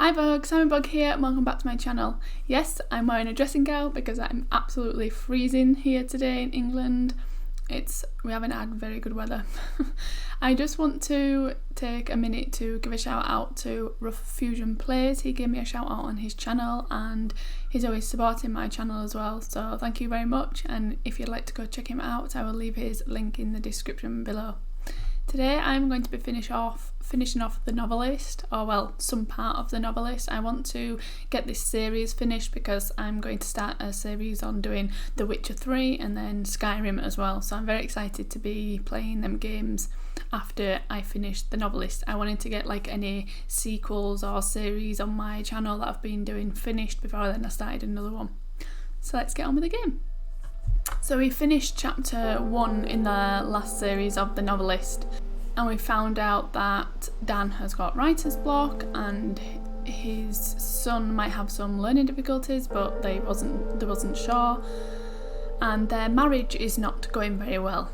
Hi Bug, Simon Bug here and welcome back to my channel. Yes, I'm wearing a dressing gown because I'm absolutely freezing here today in England. We haven't had very good weather. I just want to take a minute to give a shout out to Rough Fusion Plays. He gave me a shout out on his channel and he's always supporting my channel as well, so thank you very much, and if you'd like to go check him out I will leave his link in the description below. Today I'm going to be finishing off the Novelist, or well, some part of the Novelist. I want to get this series finished because I'm going to start a series on doing The Witcher 3 and then Skyrim as well, so I'm very excited to be playing them games after I finish the Novelist. I wanted to get like any sequels or series on my channel that I've been doing finished before then I started another one. So let's get on with the game. So we finished chapter 1 in the last series of the Novelist, and we found out that Dan has got writer's block and his son might have some learning difficulties, but they wasn't sure, and their marriage is not going very well.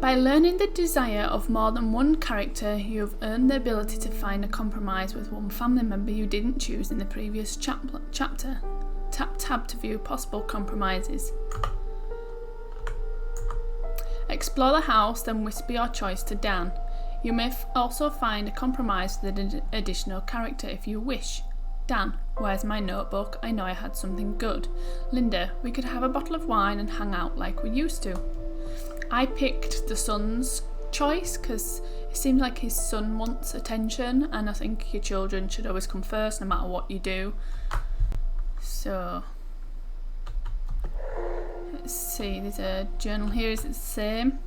By learning the desire of more than one character, you have earned the ability to find a compromise with one family member you didn't choose in the previous chapter. Tap tab to view possible compromises. Explore the house, then whisper your choice to Dan. You may also find a compromise with an additional character if you wish. Dan, where's my notebook? I know I had something good. Linda, we could have a bottle of wine and hang out like we used to. I picked the son's choice because it seems like his son wants attention, and I think your children should always come first no matter what you do. So, let's see, there's a journal here, is it the same?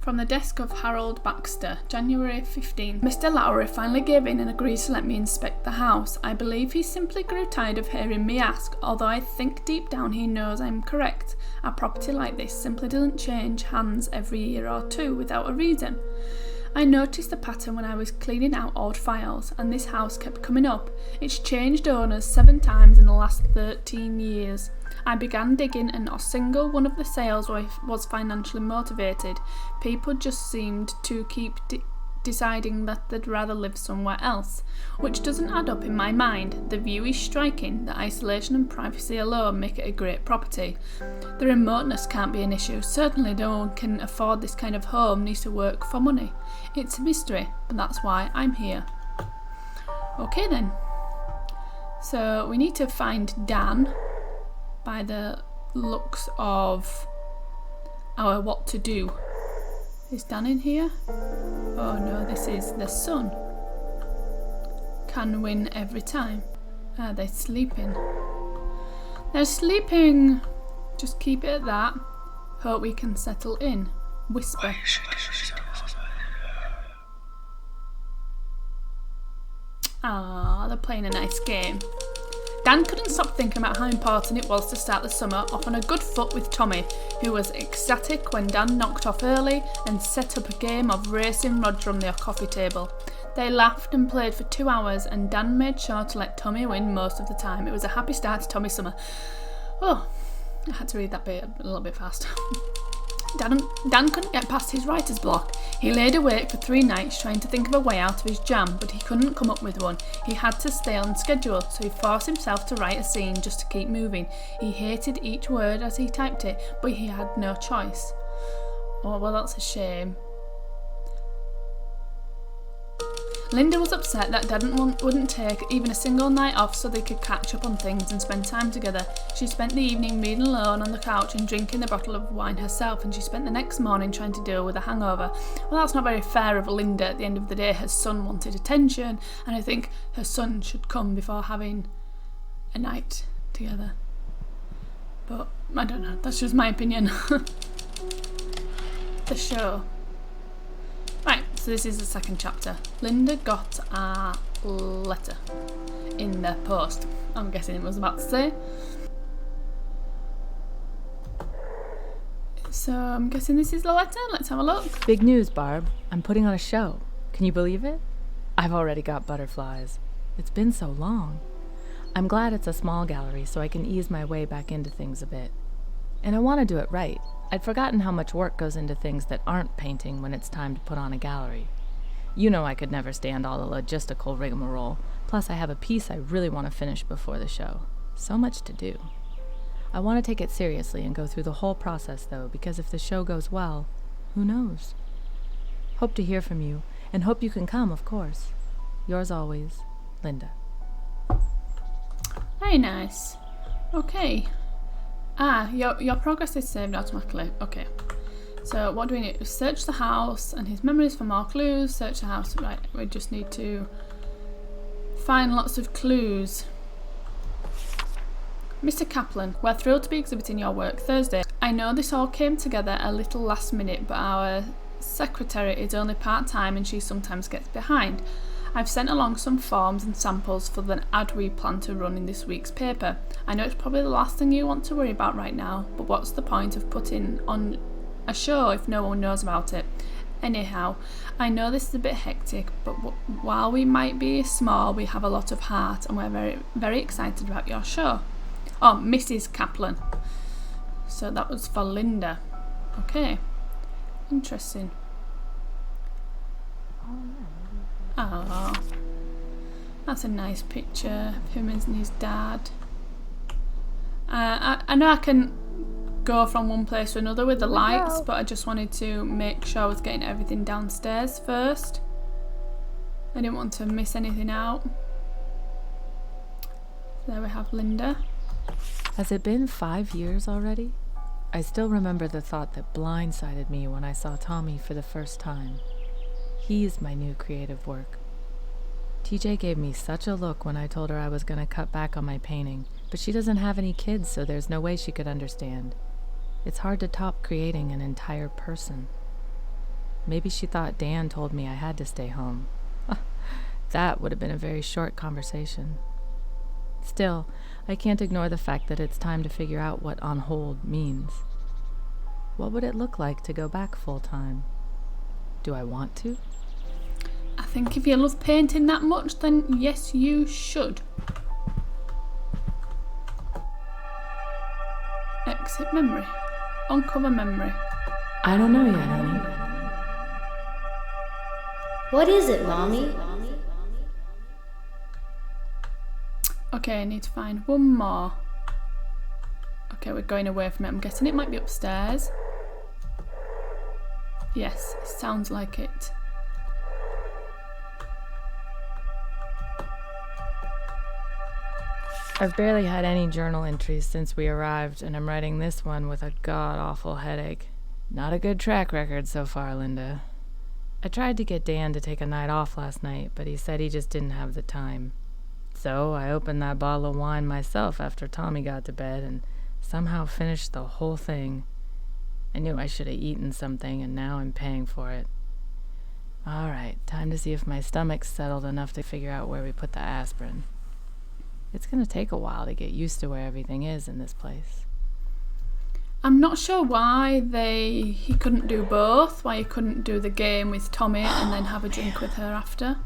From the desk of Harold Baxter, January 15th. Mr. Lowry finally gave in and agreed to let me inspect the house. I believe he simply grew tired of hearing me ask, although I think deep down he knows I'm correct. A property like this simply doesn't change hands every year or two without a reason. I noticed the pattern when I was cleaning out old files, and this house kept coming up. It's changed owners 7 times in the last 13 years. I began digging, and not a single one of the sales was financially motivated. People just seemed to keep deciding that they'd rather live somewhere else, which doesn't add up in my mind. The view is striking. The isolation and privacy alone make it a great property. The remoteness can't be an issue. Certainly no one can afford this kind of home, needs to work for money. It's a mystery, but that's why I'm here. Okay then. So we need to find Dan by the looks of our what to do. Is Dan in here? Oh no, this is the son. Can win every time. Ah, they're sleeping. They're sleeping! Just keep it at that. Hope we can settle in. Whisper. Ah, they're playing a nice game. Dan couldn't stop thinking about how important it was to start the summer off on a good foot with Tommy, who was ecstatic when Dan knocked off early and set up a game of racing Roger on their coffee table. They laughed and played for 2 hours, and Dan made sure to let Tommy win most of the time. It was a happy start to Tommy's summer. Oh, I had to read that bit a little bit fast. Dan couldn't get past his writer's block. He laid awake for 3 nights trying to think of a way out of his jam, but he couldn't come up with one. He had to stay on schedule, so he forced himself to write a scene just to keep moving. He hated each word as he typed it, but he had no choice. Oh, well, that's a shame. Linda was upset that Dad wouldn't take even a single night off so they could catch up on things and spend time together. She spent the evening reading alone on the couch and drinking the bottle of wine herself, and she spent the next morning trying to deal with a hangover. Well, that's not very fair of Linda. At the end of the day, her son wanted attention, and I think her son should come before having a night together. But I don't know, that's just my opinion. The show. Right, so this is the second chapter. Linda got a letter in the post. I'm guessing it was about to say. So I'm guessing this is the letter. Let's have a look. Big news, Barb. I'm putting on a show. Can you believe it? I've already got butterflies. It's been so long. I'm glad it's a small gallery so I can ease my way back into things a bit. And I want to do it right. I'd forgotten how much work goes into things that aren't painting when it's time to put on a gallery. You know I could never stand all the logistical rigmarole. Plus, I have a piece I really want to finish before the show. So much to do. I want to take it seriously and go through the whole process, though, because if the show goes well, who knows? Hope to hear from you, and hope you can come, of course. Yours always, Linda. Very nice. Okay. Your progress is saved automatically. Okay. So what do we need? Search the house and his memories for more clues. Search the house. Right, we just need to find lots of clues. Mr. Kaplan, we're thrilled to be exhibiting your work Thursday. I know this all came together a little last minute, but our secretary is only part-time and she sometimes gets behind. I've sent along some forms and samples for the ad we plan to run in this week's paper. I know it's probably the last thing you want to worry about right now, but what's the point of putting on a show if no one knows about it? Anyhow, I know this is a bit hectic, but while we might be small, we have a lot of heart and we're very, very excited about your show. Oh, Mrs. Kaplan. So that was for Linda. Okay. Interesting. Oh, that's a nice picture of him and his dad. I know I can go from one place to another with the lights, but I just wanted to make sure I was getting everything downstairs first. I didn't want to miss anything out. There we have Linda. Has it been 5 years already? I still remember the thought that blindsided me when I saw Tommy for the first time. He's my new creative work. TJ gave me such a look when I told her I was going to cut back on my painting, but she doesn't have any kids, so there's no way she could understand. It's hard to top creating an entire person. Maybe she thought Dan told me I had to stay home. That would have been a very short conversation. Still, I can't ignore the fact that it's time to figure out what on hold means. What would it look like to go back full-time? Do I want to? I think if you love painting that much, then yes, you should. Exit memory. Uncover memory. I don't know yet, honey. What is it, Mommy? Okay, I need to find one more. Okay, we're going away from it. I'm guessing it might be upstairs. Yes, sounds like it. I've barely had any journal entries since we arrived, and I'm writing this one with a god-awful headache. Not a good track record so far, Linda. I tried to get Dan to take a night off last night, but he said he just didn't have the time. So I opened that bottle of wine myself after Tommy got to bed and somehow finished the whole thing. I knew I should have eaten something, and now I'm paying for it. All right, time to see if my stomach's settled enough to figure out where we put the aspirin. It's going to take a while to get used to where everything is in this place. I'm not sure why he couldn't do both, why he couldn't do the game with Tommy and then have a drink with her after.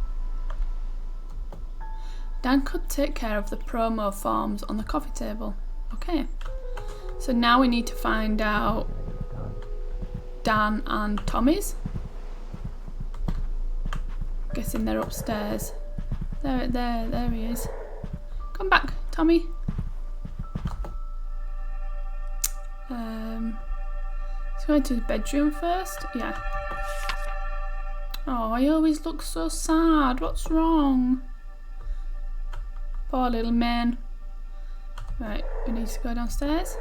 Dan could take care of the promo forms on the coffee table. Okay. So now we need to find out Dan and Tommy's. Guessing they're upstairs. There he is. Come back, Tommy. He's going to his bedroom first. Yeah. Oh, he always looks so sad. What's wrong? Poor little man. Right, we need to go downstairs.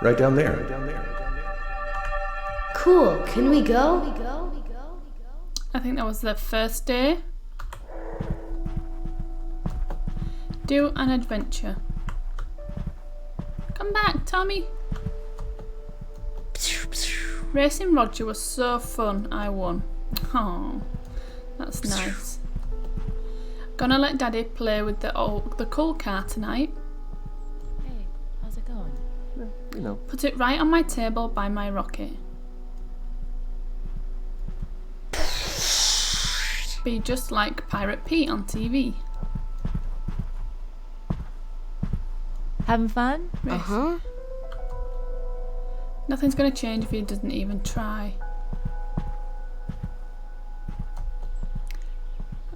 Right down there. Cool, can we go? I think that was the first day. Do an adventure. Come back, Tommy. Racing Roger was so fun. I won. Oh, that's nice. Gonna let Daddy play with the cool car tonight. Hey, how's it going? You know. Put it right on my table by my rocket. Be just like Pirate Pete on TV. Having fun? Uh-huh. Nothing's going to change if he doesn't even try.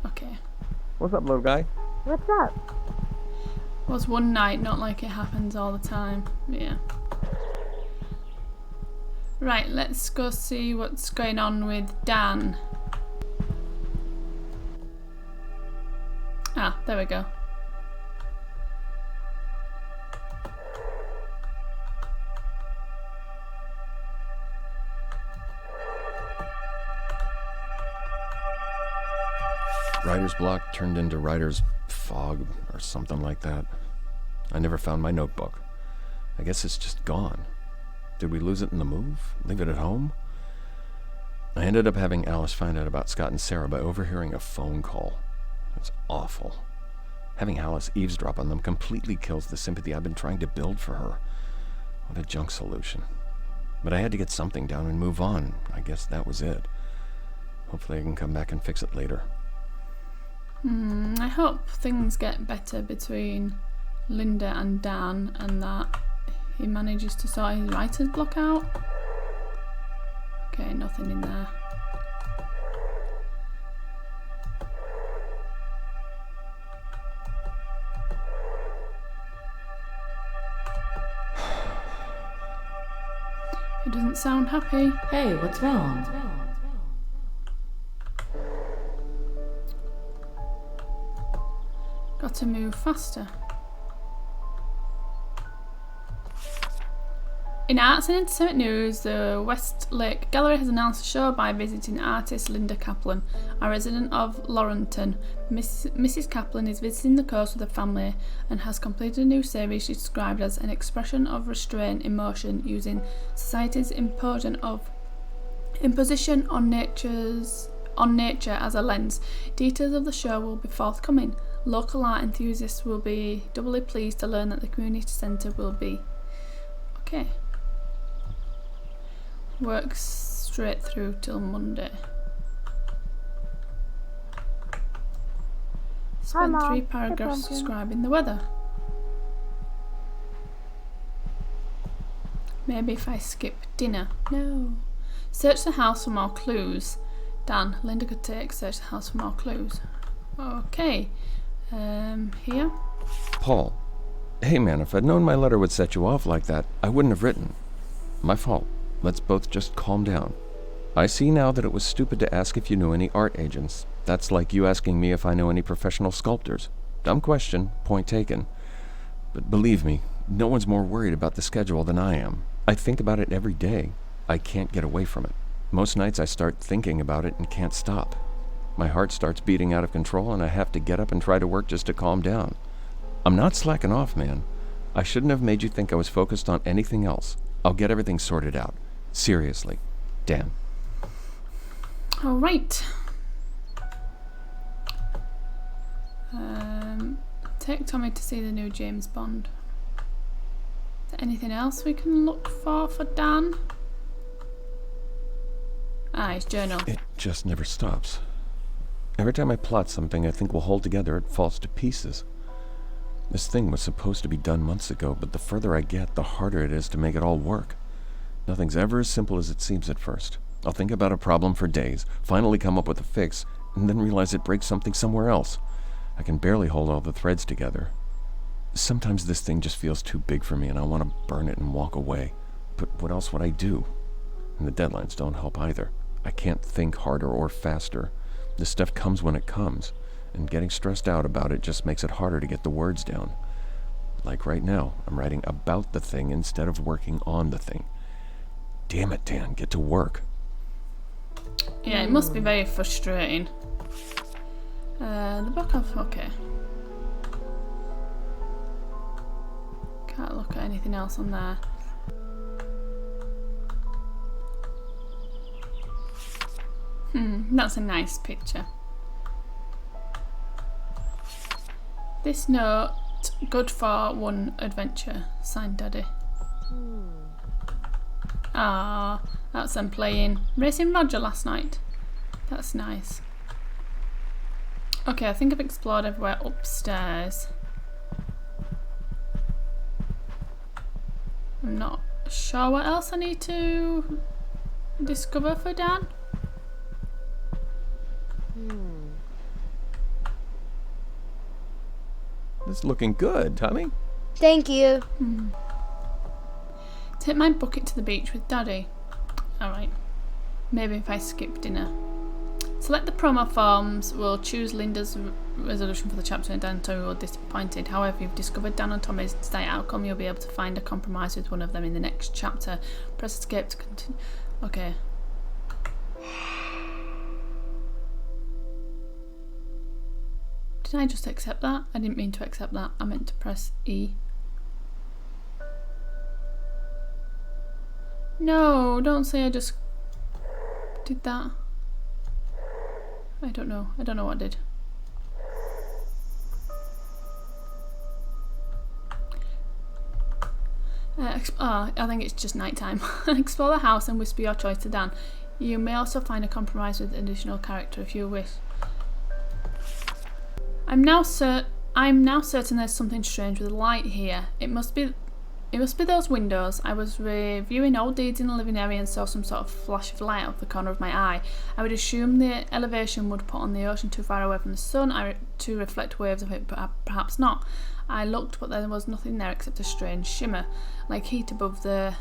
Okay. What's up, little guy? What's up? Was one night, not like it happens all the time. Yeah. Right, let's go see what's going on with Dan. Ah, there we go. Writer's block turned into writer's fog or something like that. I never found my notebook. I guess it's just gone. Did we lose it in the move? Leave it at home? I ended up having Alice find out about Scott and Sarah by overhearing a phone call. It's awful. Having Alice eavesdrop on them completely kills the sympathy I've been trying to build for her. What a junk solution. But I had to get something down and move on. I guess that was it. Hopefully I can come back and fix it later. I hope things get better between Linda and Dan and that he manages to sort his writer's block out. Okay, nothing in there. He doesn't sound happy. Hey, what's wrong? Got to move faster. In arts and entertainment news, the Westlake Gallery has announced a show by visiting artist Linda Kaplan, a resident of Laurenton. Mrs. Kaplan is visiting the coast with her family and has completed a new series she described as an expression of restrained emotion using society's imposition on nature as a lens. Details of the show will be forthcoming. Local art enthusiasts will be doubly pleased to learn that the community centre will be. Okay. Works straight through till Monday. Spend Mom. 3 paragraphs describing the weather. Maybe if I skip dinner. No. Search the house for more clues. Dan, Linda could take search the house for more clues. Okay. Here. Paul. Hey man, if I'd known my letter would set you off like that, I wouldn't have written. My fault. Let's both just calm down. I see now that it was stupid to ask if you knew any art agents. That's like you asking me if I know any professional sculptors. Dumb question, point taken. But believe me, no one's more worried about the schedule than I am. I think about it every day. I can't get away from it. Most nights I start thinking about it and can't stop. My heart starts beating out of control and I have to get up and try to work just to calm down. I'm not slacking off, man. I shouldn't have made you think I was focused on anything else. I'll get everything sorted out. Seriously. Dan. Alright. Take Tommy to see the new James Bond. Is there anything else we can look for Dan? Ah, his journal. It just never stops. Every time I plot something I think will hold together, it falls to pieces. This thing was supposed to be done months ago, but the further I get, the harder it is to make it all work. Nothing's ever as simple as it seems at first. I'll think about a problem for days, finally come up with a fix, and then realize it breaks something somewhere else. I can barely hold all the threads together. Sometimes this thing just feels too big for me and I want to burn it and walk away. But what else would I do? And the deadlines don't help either. I can't think harder or faster. This stuff comes when it comes, and getting stressed out about it just makes it harder to get the words down. Like right now, I'm writing about the thing instead of working on the thing. Damn it, Dan, get to work. Yeah, it must be very frustrating. The book of... okay. Can't look at anything else on there. That's a nice picture. This note, good for one adventure. Signed, Daddy. Ah, that's them playing Racing Roger last night. That's nice. Okay, I think I've explored everywhere upstairs. I'm not sure what else I need to discover for Dan. It's looking good, Tommy. Thank you. Take my bucket to the beach with Daddy. Alright. Maybe if I skip dinner. Select the promo forms. We'll choose Linda's resolution for the chapter and Dan and Tommy were disappointed. However, if you've discovered Dan and Tommy's desired outcome, you'll be able to find a compromise with one of them in the next chapter. Press escape to continue. Okay. Did I just accept that? I didn't mean to accept that. I meant to press E. No, don't say I just did that. I don't know. I don't know what I did. I think it's just night time. Explore the house and whisper your choice to Dan. You may also find a compromise with additional character if you wish. I'm now certain there's something strange with the light here. It must be those windows. I was reviewing old deeds in the living area and saw some sort of flash of light out of the corner of my eye. I would assume the elevation would put on the ocean too far away from the sun to reflect waves of it, but perhaps not. I looked, but there was nothing there except a strange shimmer, like heat above the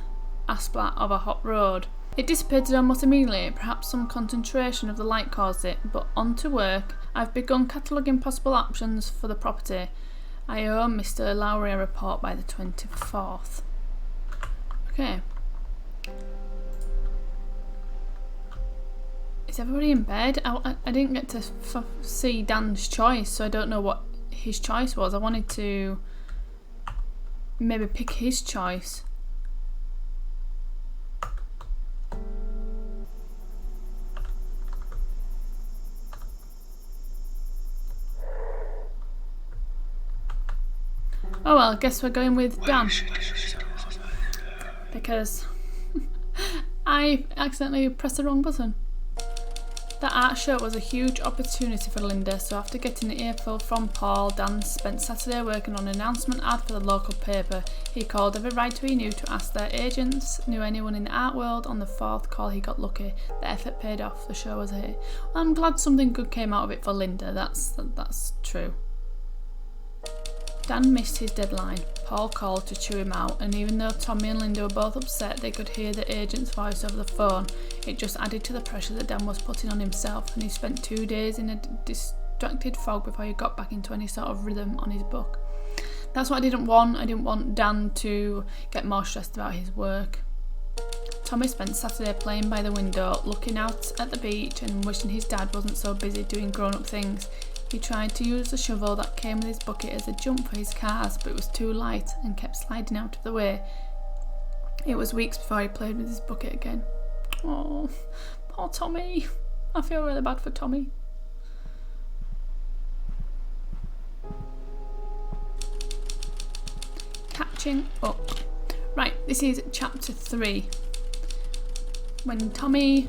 asphalt of a hot road. It dissipated almost immediately. Perhaps some concentration of the light caused it, but on to work. I've begun cataloguing possible options for the property. I owe Mr. Lowry a report by the 24th. Okay. Is everybody in bed? I didn't get to see Dan's choice, so I don't know what his choice was. I wanted to maybe pick his choice. Oh well, I guess we're going with Dan. Because I accidentally pressed the wrong button. That art show was a huge opportunity for Linda, so after getting the earful from Paul, Dan spent Saturday working on an announcement ad for the local paper. He called every writer he knew to ask their agents, knew anyone in the art world. On the fourth call he got lucky. The effort paid off, the show was a hit. Well, I'm glad something good came out of it for Linda, that's true. Dan missed his deadline. Paul called to chew him out, and even though Tommy and Linda were both upset, they could hear the agent's voice over the phone. It just added to the pressure that Dan was putting on himself, and he spent 2 days in a distracted fog before he got back into any sort of rhythm on his book. That's what I didn't want. I didn't want Dan to get more stressed about his work. Tommy spent Saturday playing by the window, looking out at the beach and wishing his dad wasn't so busy doing grown-up things. He tried to use the shovel that came with his bucket as a jump for his cars, but it was too light and kept sliding out of the way. It was weeks before he played with his bucket again. Oh, poor Tommy. I feel really bad for Tommy. Catching up. Right, this is chapter 3. When Tommy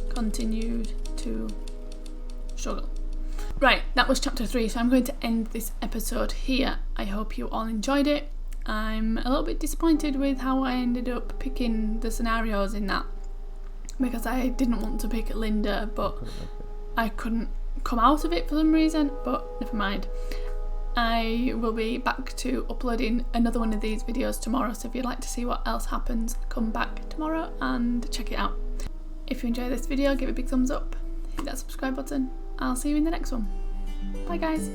continued to struggle. Right, that was chapter 3, so I'm going to end this episode here. I hope you all enjoyed it. I'm a little bit disappointed with how I ended up picking the scenarios in that, because I didn't want to pick Linda, but I couldn't come out of it for some reason, but never mind. I will be back to uploading another one of these videos tomorrow, so if you'd like to see what else happens, come back tomorrow and check it out. If you enjoyed this video, give it a big thumbs up, hit that subscribe button. I'll see you in the next one. Bye guys.